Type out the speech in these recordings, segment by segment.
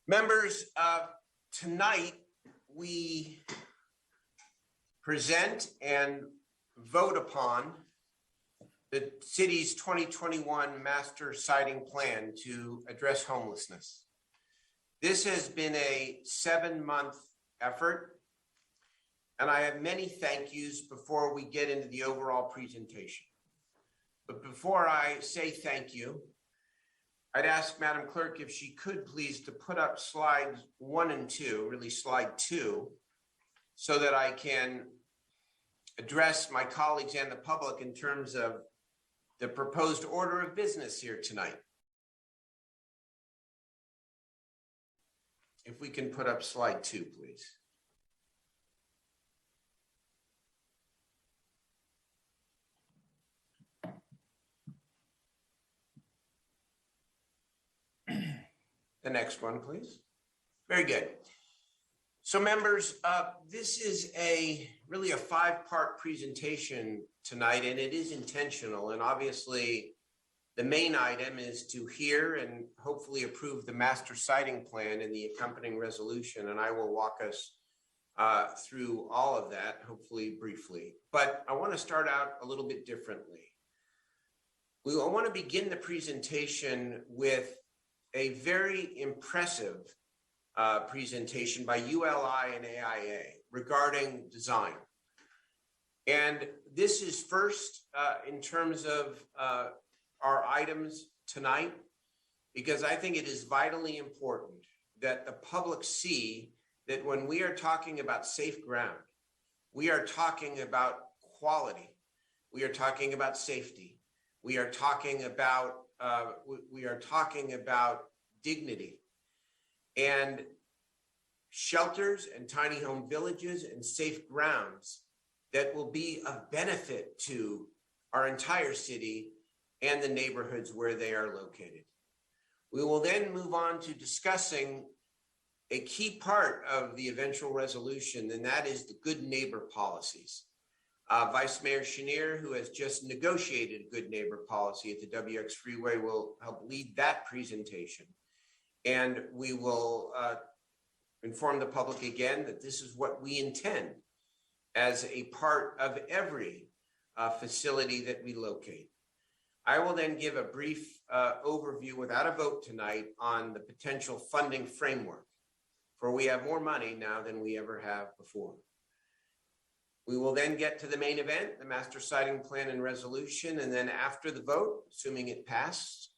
Members, tonight we present and vote upon the city's 2021 master siting plan to address homelessness. This has been a 7-month effort, and I have many thank yous before we get into the overall presentation. But before I say thank you, I'd ask Madam Clerk if she could please to put up slides 1 and 2, really slide 2, so that I can address my colleagues and the public in terms of the proposed order of business here tonight. If we can put up slide 2, please. The next one, please. Very good. So members, this is really a 5-part presentation tonight, and it is intentional. And obviously, the main item is to hear and hopefully approve the master siting plan and the accompanying resolution. And I will walk us through all of that, hopefully briefly. But I want to start out a little bit differently. I want to begin the presentation with a very impressive presentation by ULI and AIA regarding design. And this is first in terms of our items tonight, because I think it is vitally important that the public see that when we are talking about safe ground, we are talking about quality, we are talking about safety, we are talking about dignity, and shelters and tiny home villages and safe grounds that will be of benefit to our entire city and the neighborhoods where they are located. We will then move on to discussing a key part of the eventual resolution, and that is the good neighbor policies. Vice Mayor Chenier, who has just negotiated a good neighbor policy at the WX Freeway, will help lead that presentation. And we will inform the public again that this is what we intend as a part of every facility that we locate. I will then give a brief overview without a vote tonight on the potential funding framework, for we have more money now than we ever have before. We will then get to the main event, the master siting plan and resolution, and then after the vote, assuming it passes,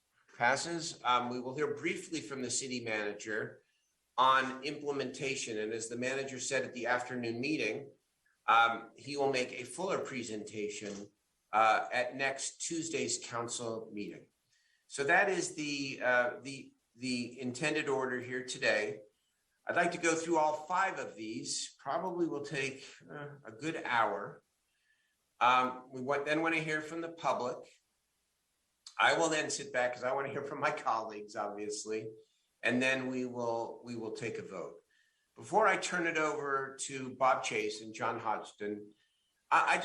we will hear briefly from the city manager on implementation. And as the manager said at the afternoon meeting, he will make a fuller presentation at next Tuesday's council meeting. So that is the intended order here today. I'd like to go through all 5 of these. Probably will take a good hour. We then want to hear from the public. I will then sit back because I want to hear from my colleagues, obviously, and then we will take a vote. Before I turn it over to Bob Chase and John Hodgson, I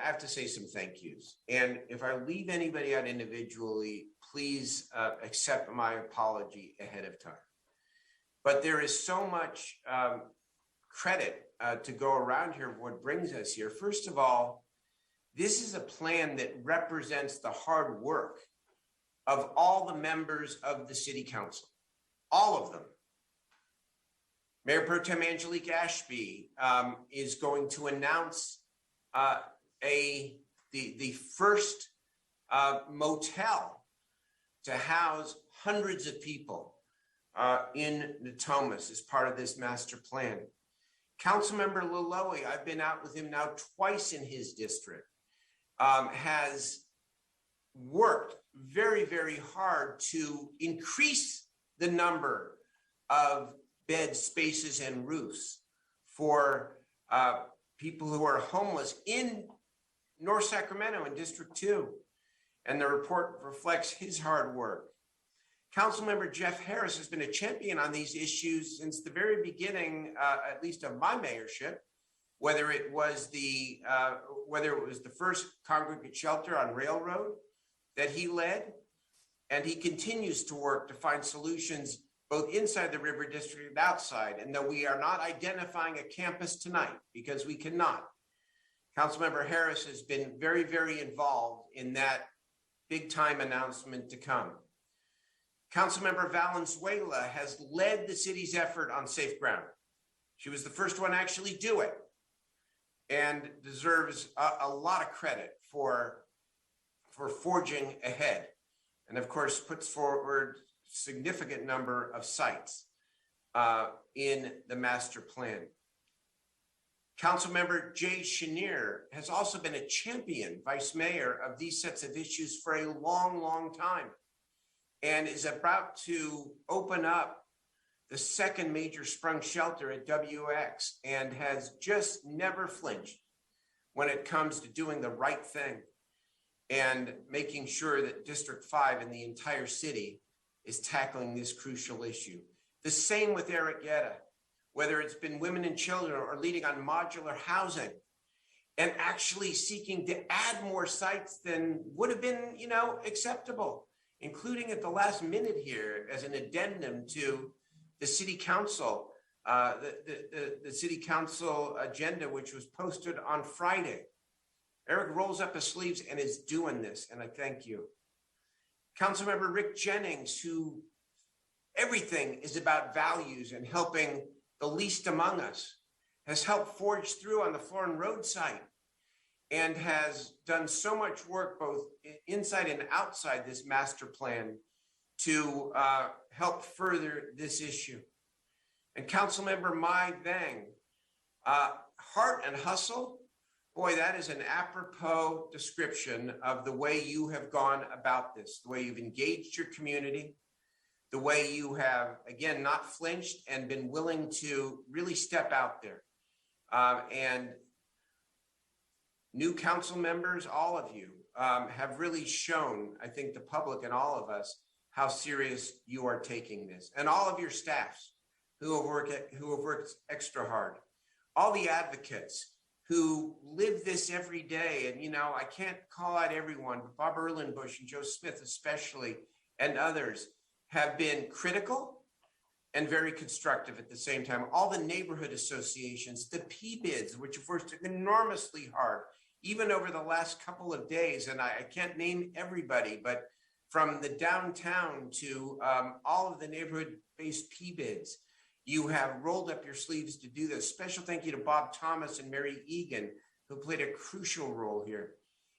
have to say some thank yous. And if I leave anybody out individually, please accept my apology ahead of time. But there is so much credit to go around here of what brings us here. First of all, this is a plan that represents the hard work of all the members of the city council, all of them. Mayor Pro Tem Angelique Ashby is going to announce the first motel to house hundreds of people in Natomas as part of this master plan. Councilmember Laloy, I've been out with him now twice in his district, has worked very, very hard to increase the number of bed spaces and roofs for people who are homeless in North Sacramento in District 2. And the report reflects his hard work. Councilmember Jeff Harris has been a champion on these issues since the very beginning, at least of my mayorship, whether it was the first congregate shelter on Railroad that he led, and he continues to work to find solutions both inside the River District and outside. And though we are not identifying a campus tonight, because we cannot, Councilmember Harris has been very, very involved in that big time announcement to come. Councilmember Valenzuela has led the city's effort on safe ground. She was the first one to actually do it and deserves a lot of credit for forging ahead. And of course, puts forward significant number of sites in the master plan. Councilmember Jay Chenier has also been a champion vice mayor of these sets of issues for a long, long time, and is about to open up the second major sprung shelter at WX, and has just never flinched when it comes to doing the right thing and making sure that District 5 and the entire city is tackling this crucial issue. The same with Eric Guetta, whether it's been women and children or leading on modular housing, and actually seeking to add more sites than would have been, acceptable, including at the last minute here as an addendum to the city council, the city council agenda, which was posted on Friday. Eric rolls up his sleeves and is doing this, and I thank you. Councilmember Rick Jennings, who everything is about values and helping the least among us, has helped forge through on the Florin Road site and has done so much work both inside and outside this master plan to help further this issue. And Councilmember Mai Vang, heart and hustle, boy, that is an apropos description of the way you have gone about this, the way you've engaged your community, the way you have, again, not flinched and been willing to really step out there. And new council members, all of you, have really shown, I think, the public and all of us how serious you are taking this. And all of your staffs who have worked extra hard, all the advocates who live this every day. And, I can't call out everyone, but Bob Erlenbush and Joe Smith especially, and others, have been critical and very constructive at the same time. All the neighborhood associations, the PBIDs, which have worked enormously hard, even over the last couple of days. And I can't name everybody, but from the downtown to all of the neighborhood-based PBIDs, you have rolled up your sleeves to do this. Special thank you to Bob Thomas and Mary Egan, who played a crucial role here.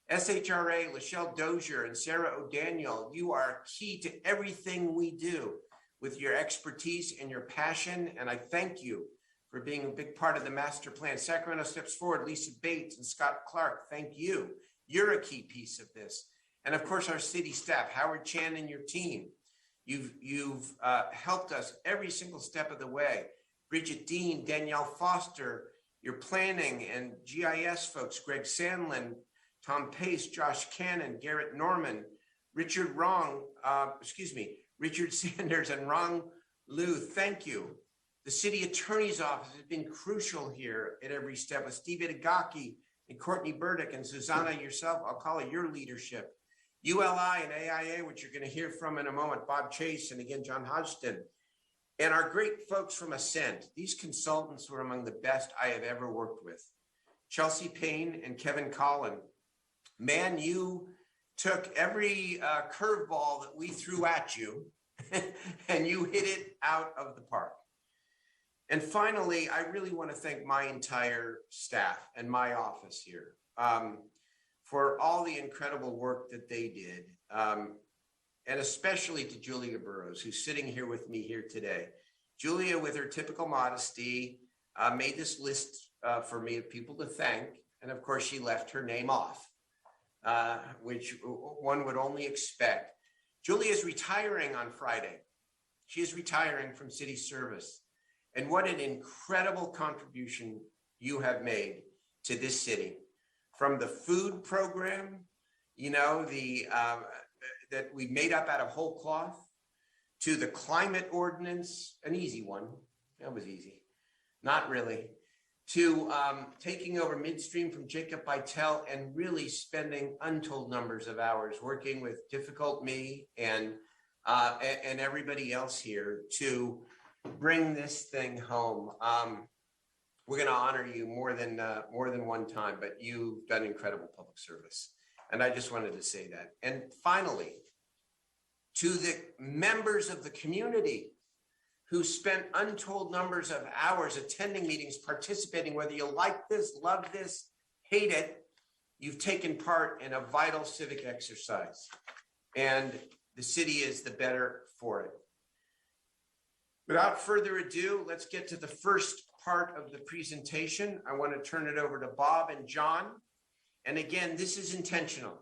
SHRA, Lachelle Dozier, and Sarah O'Daniel, you are key to everything we do with your expertise and your passion, and I thank you for being a big part of the master plan. Sacramento Steps Forward, Lisa Bates and Scott Clark, thank you. You're a key piece of this. And of course, our city staff, Howard Chan and your team. You've helped us every single step of the way. Bridget Dean, Danielle Foster, your planning and GIS folks, Greg Sandlin, Tom Pace, Josh Cannon, Garrett Norman, Richard Sanders and Rong Liu, thank you. The city attorney's office has been crucial here at every step with Steve Itagaki and Courtney Burdick and Susanna yourself. I'll call it your leadership. ULI and AIA, which you're going to hear from in a moment, Bob Chase and again, John Hodgson. And our great folks from Ascent. These consultants were among the best I have ever worked with. Chelsea Payne and Kevin Collin. Man, you took every curveball that we threw at you and you hit it out of the park. And finally, I really want to thank my entire staff and my office here for all the incredible work that they did. And especially to Julia Burrows, who's sitting here with me here today. Julia, with her typical modesty, made this list for me of people to thank. And of course, she left her name off, which one would only expect. Julia is retiring on Friday. She is retiring from city service. And what an incredible contribution you have made to this city. From the food program, that we made up out of whole cloth, to the climate ordinance, an easy one. That was easy. Not really. To taking over midstream from Jacob Bytel and really spending untold numbers of hours working with Difficult Me and and everybody else here to bring this thing home. We're going to honor you more than one time, but you've done incredible public service. And I just wanted to say that. And finally, to the members of the community who spent untold numbers of hours attending meetings, participating, whether you like this, love this, hate it, you've taken part in a vital civic exercise. And the city is the better for it. Without further ado, let's get to the first part of the presentation. I want to turn it over to Bob and John. And again, this is intentional.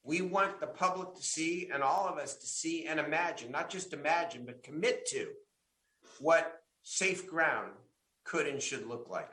We want the public to see, and all of us to see and imagine, not just imagine, but commit to what safe ground could and should look like.